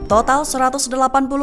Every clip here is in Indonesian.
Total 180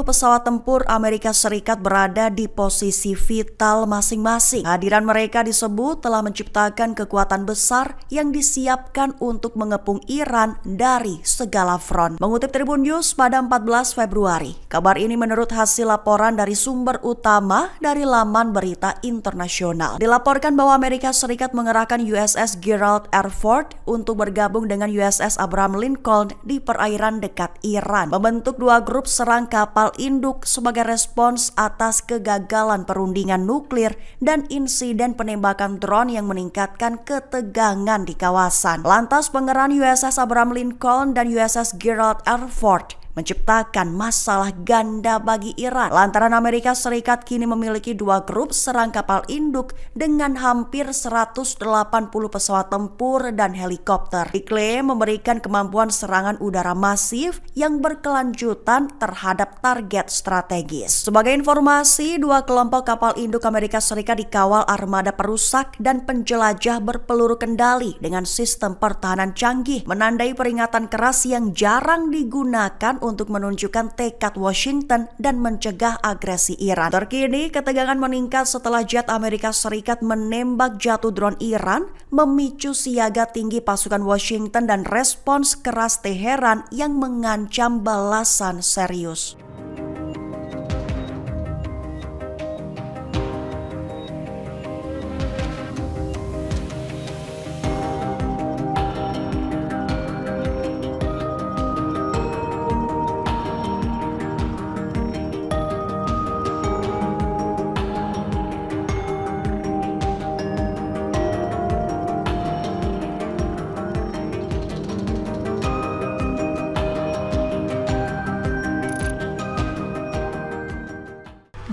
pesawat tempur Amerika Serikat berada di posisi vital masing-masing. Kehadiran mereka disebut telah menciptakan kekuatan besar yang disiapkan untuk mengepung Iran dari segala front. Mengutip Tribun News pada 14 Februari, kabar ini menurut hasil laporan dari sumber utama dari laman berita internasional. Dilaporkan bahwa Amerika Serikat mengerahkan USS Gerald R. Ford untuk bergabung dengan USS Abraham Lincoln di perairan dekat Iran, membentuk dua grup serang kapal induk sebagai respons atas kegagalan perundingan nuklir dan insiden penembakan drone yang meningkatkan ketegangan di kawasan. Lantas pengerahan USS Abraham Lincoln dan USS Gerald R. Ford menciptakan masalah ganda bagi Iran lantaran Amerika Serikat kini memiliki dua grup serang kapal induk dengan hampir 180 pesawat tempur dan helikopter. Diklaim memberikan kemampuan serangan udara masif yang berkelanjutan terhadap target strategis. Sebagai informasi, dua kelompok kapal induk Amerika Serikat dikawal armada perusak dan penjelajah berpeluru kendali dengan sistem pertahanan canggih, menandai peringatan keras yang jarang digunakan untuk menunjukkan tekad Washington dan mencegah agresi Iran. Terkini, ketegangan meningkat setelah jet Amerika Serikat menembak jatuh drone Iran, memicu siaga tinggi pasukan Washington dan respons keras Teheran yang mengancam balasan serius.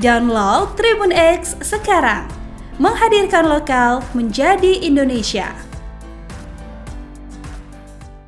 Download Tribun X sekarang, menghadirkan lokal menjadi Indonesia.